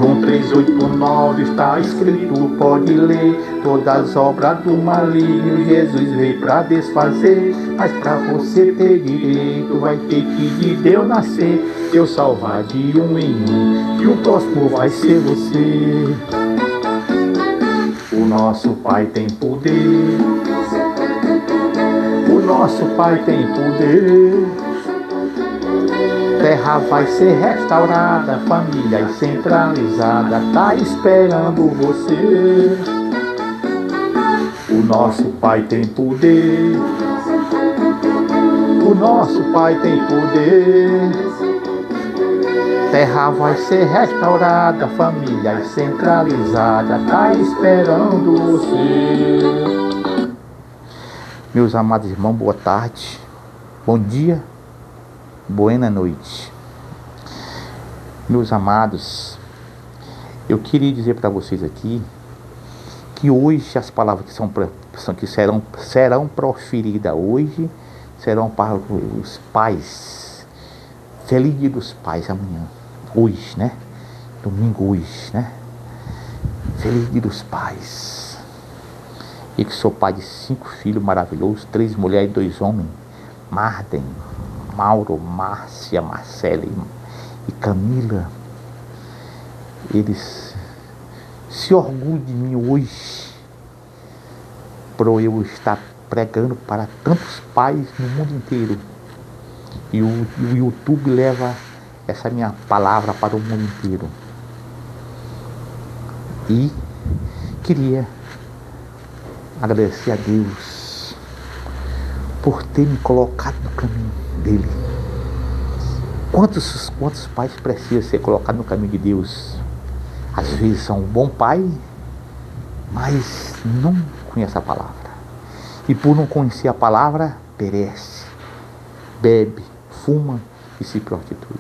João 3:8-9 está escrito, pode ler. Todas as obras do maligno Jesus veio para desfazer. Mas para você ter direito, vai ter que de Deus nascer. Deus salvar de um em um, e o próximo vai ser você. O nosso Pai tem poder. O nosso Pai tem poder. Terra vai ser restaurada, família centralizada, tá esperando você. O nosso Pai tem poder. O nosso Pai tem poder. Terra vai ser restaurada, família centralizada, tá esperando você. Meus amados irmãos, boa tarde, bom dia, boa noite. Meus amados, eu queria dizer para vocês aqui que hoje as palavras que serão proferidas hoje serão para os pais. Feliz Dia dos Pais amanhã, hoje, né? Domingo hoje, né? Feliz Dia dos Pais. Eu que sou pai de 5 filhos maravilhosos, 3 mulheres e 2 homens. Marden, Mauro, Márcia, Marcela e Camila. Eles se orgulham de mim hoje por eu estar pregando para tantos pais no mundo inteiro. E o YouTube leva essa minha palavra para o mundo inteiro. E queria agradecer a Deus por ter me colocado no caminho dele. Quantos pais precisam ser colocados no caminho de Deus? Às vezes são um bom pai, mas não conhece a palavra. E por não conhecer a palavra, perece, bebe, fuma e se prostitui.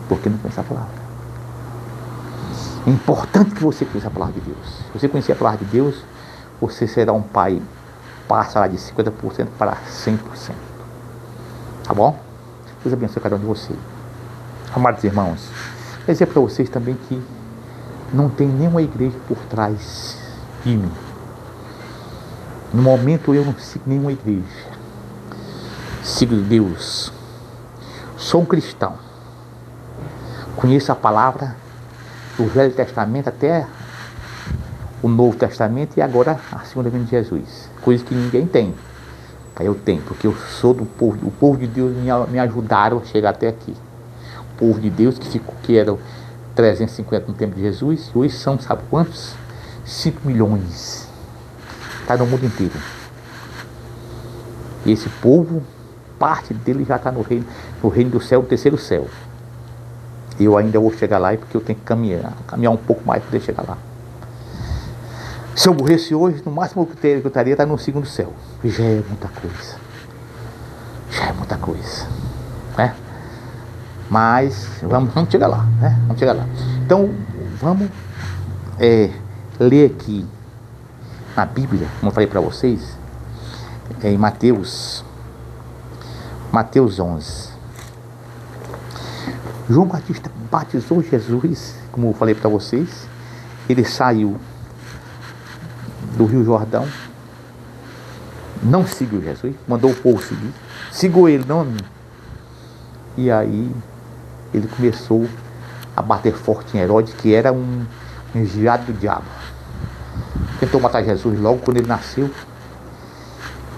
Porque não conhece a palavra. É importante que você conheça a palavra de Deus. Se você conhecer a palavra de Deus, você será um pai, passará de 50% para 100%. Tá bom? Deus abençoe cada um de vocês. Amados irmãos, quero dizer para vocês também que não tem nenhuma igreja por trás de mim. No momento eu não sigo nenhuma igreja. Sigo Deus. Sou um cristão. Conheço a palavra do Velho Testamento até o Novo Testamento e agora a segunda vinda de Jesus. Coisa que ninguém tem. Eu tenho, porque eu sou do povo. O povo de Deus me ajudaram a chegar até aqui. O povo de Deus que eram 350 no tempo de Jesus, e hoje são, sabe quantos? 5 milhões. Está no mundo inteiro. E esse povo, parte dele já está no reino do céu, no terceiro céu. Eu ainda vou chegar lá porque eu tenho que caminhar um pouco mais para poder chegar lá. Se eu morresse hoje, no máximo que eu estaria está no segundo céu. Já é muita coisa. Já é muita coisa. Né? Mas vamos chegar lá. Né? Vamos chegar lá. Então, vamos ler aqui na Bíblia, como eu falei para vocês, em Mateus 11. João Batista batizou Jesus, como eu falei para vocês. Ele saiu do Rio Jordão, não seguiu Jesus, mandou o povo seguir, seguiu ele, não a mim. E aí ele começou a bater forte em Herodes, que era um enviado do diabo. Tentou matar Jesus logo quando ele nasceu,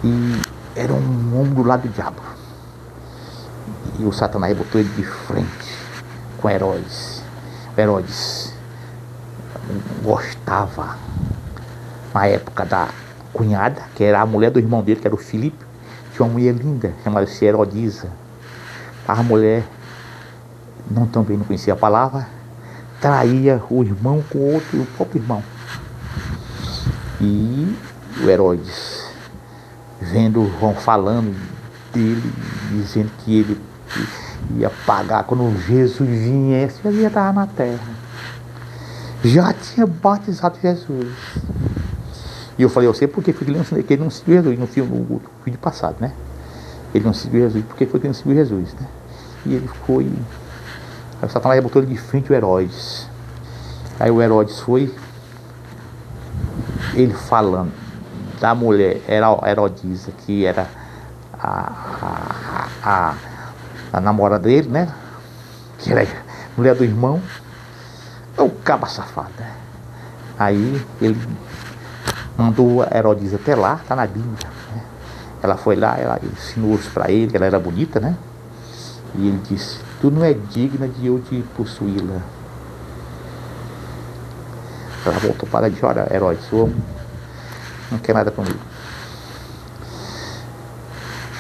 e era um homem do lado do diabo. E o Satanás botou ele de frente com Herodes. Herodes gostava, na época, da cunhada, que era a mulher do irmão dele, que era o Filipe. Tinha uma mulher linda, chamada-se Herodisa. A mulher também não conhecia a palavra, traía o irmão com o próprio irmão. E o Herodes, vendo, vão falando dele, dizendo que ele ia pagar quando Jesus viesse, ele ia estar na terra. Já tinha batizado Jesus. E eu falei, eu sei porque foi que ele não seguiu Jesus no vídeo passado, né? Ele não seguiu Jesus, porque foi que ele não seguiu Jesus, né? E ele foi Aí o Satanás botou ele de frente ao Herodes. Aí o Herodes foi, ele falando da mulher Herodisa, que era a namorada dele, né? Que era mulher do irmão. É o caba safado, né? Aí ele mandou a Herodisa até lá, tá na Bíblia, né? Ela foi lá, ela ensinou para ele, ela era bonita, né? E ele disse: tu não é digna de eu te possuí-la. Ela voltou para ela e disse: olha, Herodes, o homem não quer nada comigo.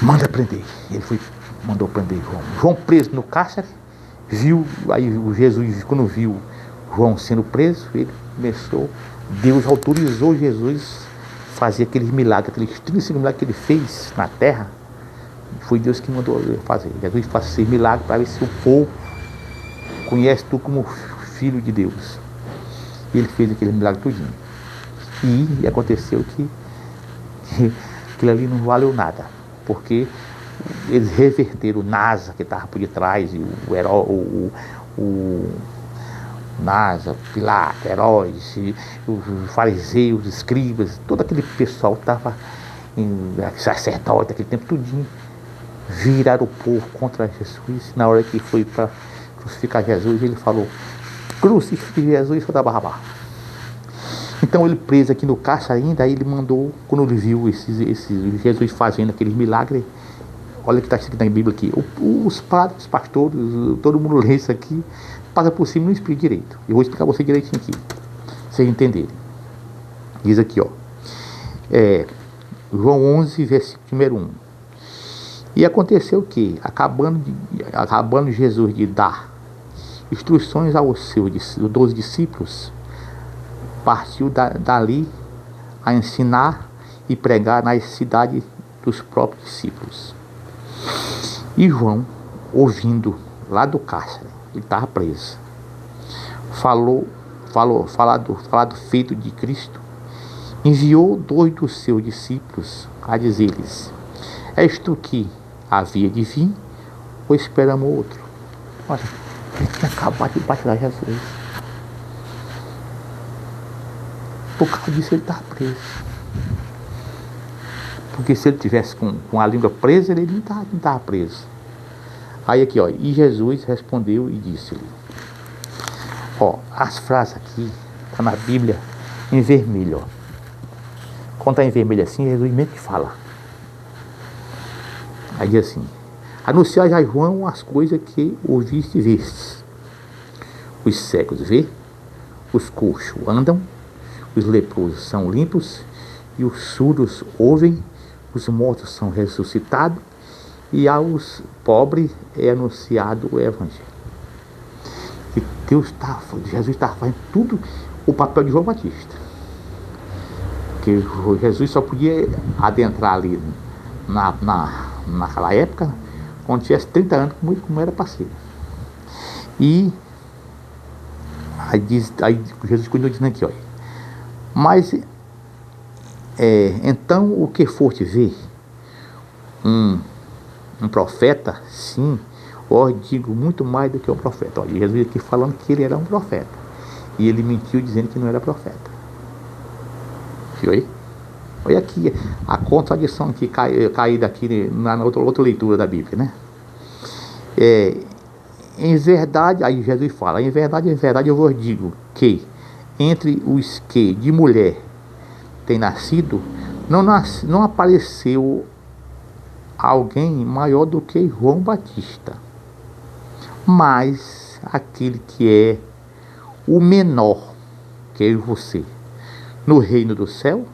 Manda prender. Ele foi, mandou prender João. João preso no cárcere, viu, aí Jesus, quando viu João sendo preso, ele começou, Deus autorizou Jesus a fazer aqueles milagres, aqueles 35 milagres que ele fez na terra. Foi Deus que mandou ele fazer. Jesus faz esse milagre para ver se o povo conhece tu como filho de Deus. E ele fez aquele milagre tudinho. E aconteceu que aquilo ali não valeu nada, porque eles reverteram o Nasa, que estava por detrás, e o Nasa, Pilato, Herodes, os fariseus, os escribas, todo aquele pessoal que estava em sacerdote, aquele tempo tudinho, viraram o povo contra Jesus. Na hora que foi para crucificar Jesus, ele falou: crucifique Jesus, só da Barrabás. Então ele preso aqui no cárcere ainda, aí ele mandou, quando ele viu Jesus fazendo aqueles milagres, olha o que está escrito na Bíblia aqui, os padres, os pastores, todo mundo lê isso aqui, passa por cima e não explica direito. Eu vou explicar você direitinho aqui, pra vocês entenderem. Diz aqui, ó, João 11, versículo número 1. E aconteceu que, acabando Jesus de dar instruções aos seus 12 discípulos, partiu dali a ensinar e pregar nas cidades dos próprios discípulos. E João, ouvindo lá do cárcere, ele estava preso, falar do feito de Cristo, enviou 2 dos seus discípulos a dizer-lhes: és tu que havia de vir, ou esperamos outro? Olha, ele tinha acabado de batizar Jesus. Por causa disso ele estava preso. Porque se ele tivesse com a língua presa, ele não estava preso. Aí aqui, ó, e Jesus respondeu e disse-lhe, ó, as frases aqui estão na Bíblia em vermelho, ó. Quando está em vermelho assim, Jesus mesmo que fala. Aí diz assim: anunciai a João as coisas que ouviste e vistes. Os cegos vê, os coxos andam, os leprosos são limpos, e os surdos ouvem, os mortos são ressuscitados, e aos pobres é anunciado o Evangelho. E Jesus estava fazendo tudo o papel de João Batista. Porque Jesus só podia adentrar ali naquela época, quando tivesse 30 anos, como era para ser. E aí Jesus continua dizendo aqui, olha, mas então o que foste ver? Um profeta? Sim, ó, digo muito mais do que um profeta. Olha, Jesus aqui falando que ele era um profeta, e ele mentiu dizendo que não era profeta. Viu aí? Olha aqui a contradição que caída aqui na outra leitura da Bíblia, né? Em verdade, aí Jesus fala: em verdade eu vos digo que entre os que de mulher tem nascido, não apareceu alguém maior do que João Batista, mas aquele que é o menor, que é você, no reino dos céus,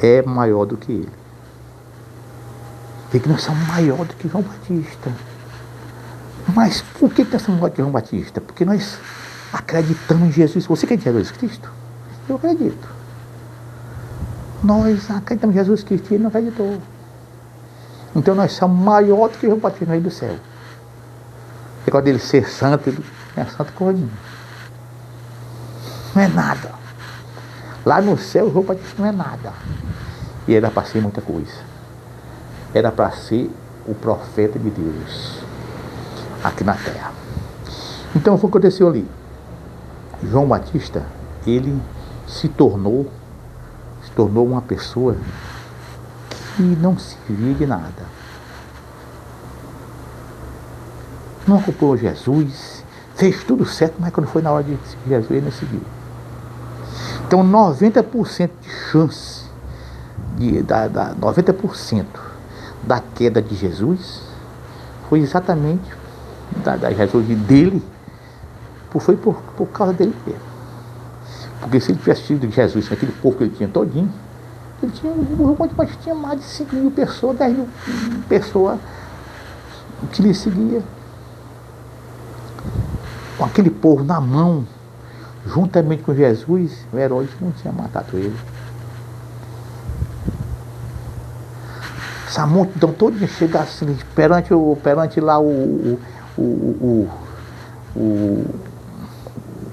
é maior do que ele. E que nós somos maior do que João Batista. Mas por que nós somos maior do que João Batista? Porque nós acreditamos em Jesus. Você acredita em Jesus Cristo? Eu acredito. Nós acreditamos em Jesus Cristo e ele não acreditou. Então nós somos maior do que João Batista no reino do céu. O negócio dele ser santo, ele não é santo coisa nenhuma. Não é nada. Lá no céu, João Batista não é nada. E era para ser muita coisa. Era para ser o profeta de Deus aqui na terra. Então foi o que aconteceu ali. João Batista, ele se tornou uma pessoa que não servia de nada. Não acompanhou Jesus, fez tudo certo, mas quando foi na hora de seguir Jesus, ele não seguiu. Então 90% de chance, 90% da queda de Jesus foi exatamente da Jesus dele, foi por causa dele mesmo. Porque se ele tivesse tido Jesus, aquele povo que ele tinha todinho, ele tinha mais de 5 mil pessoas, 10 mil pessoas que lhe seguia. Com aquele povo na mão, juntamente com Jesus, o Herodes não tinha matado ele. Essa multidão toda chega assim, perante lá o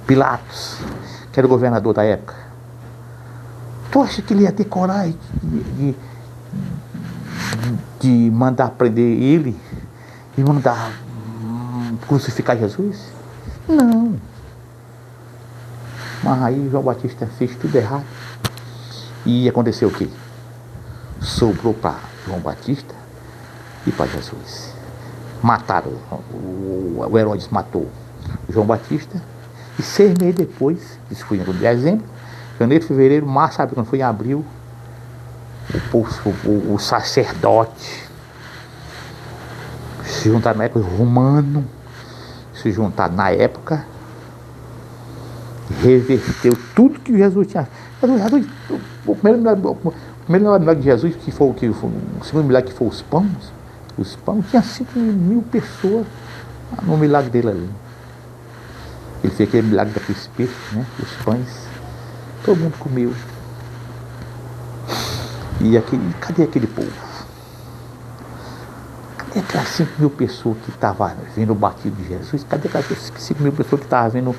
Pilatos, que era o governador da época. Tu acha que ele ia ter coragem de mandar prender ele e mandar crucificar Jesus? Não. Mas aí João Batista fez tudo errado. E aconteceu o quê? Sobrou para João Batista e para Jesus. Mataram, o Herodes matou João Batista, e 6 meses depois, isso foi em dezembro, janeiro, fevereiro, março, sabe quando foi em abril, o sacerdote se juntaram na época, romano, se juntaram na época, reverteu tudo que Jesus tinha. O primeiro milagre de Jesus, que foi o segundo milagre, que foi os pães, tinha 5 mil pessoas no milagre dele ali. Ele fez aquele milagre daqueles peixes, né? Os pães, todo mundo comeu. E cadê aquele povo? Cadê aquelas 5 mil pessoas que estavam vendo o batido de Jesus? Cadê aquelas 5 mil pessoas que estavam vendo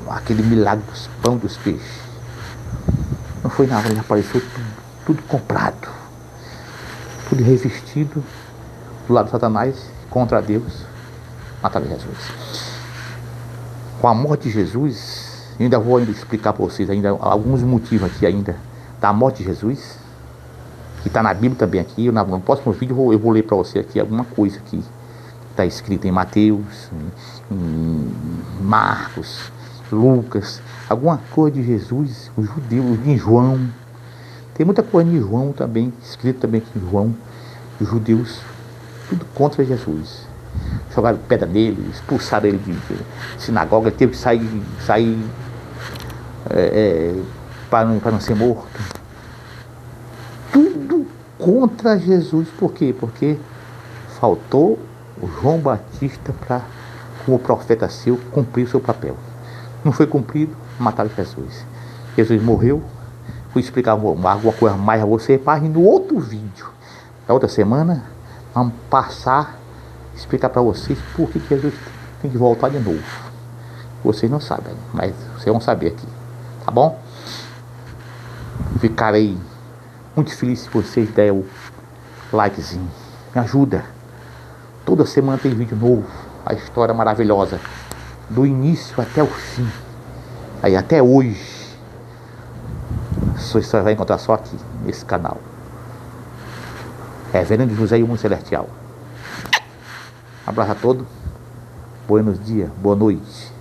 aquele milagre dos pão, dos peixes? Não foi nada, ele apareceu tudo comprado, tudo revestido do lado de Satanás contra Deus, mataram Jesus. Com a morte de Jesus, eu ainda vou explicar para vocês ainda alguns motivos aqui ainda da morte de Jesus, que está na Bíblia também aqui. No próximo vídeo eu vou ler para você aqui alguma coisa aqui está escrita em Mateus, em Marcos, Lucas, alguma coisa de Jesus, os judeus, em João. Tem muita coisa em João também, escrito também aqui em João, os judeus, tudo contra Jesus. Jogaram pedra nele, expulsaram ele de sinagoga, ele teve que sair para não ser morto. Tudo contra Jesus. Por quê? Porque faltou o João Batista para, como profeta seu, cumprir o seu papel. Não foi cumprido, mataram Jesus. Jesus morreu. Vou explicar alguma coisa mais a você, mas no outro vídeo, na outra semana, vamos explicar para vocês por que Jesus tem que voltar de novo. Vocês não sabem, mas vocês vão saber aqui, tá bom? Ficarei muito feliz se vocês derem o likezinho. Me ajuda. Toda semana tem vídeo novo. A história maravilhosa, do início até o fim. Aí até hoje. Você vai encontrar só aqui, nesse canal. Reverendo José e o Mundo Celestial. Um abraço a todos. Buenos dias, boa noite.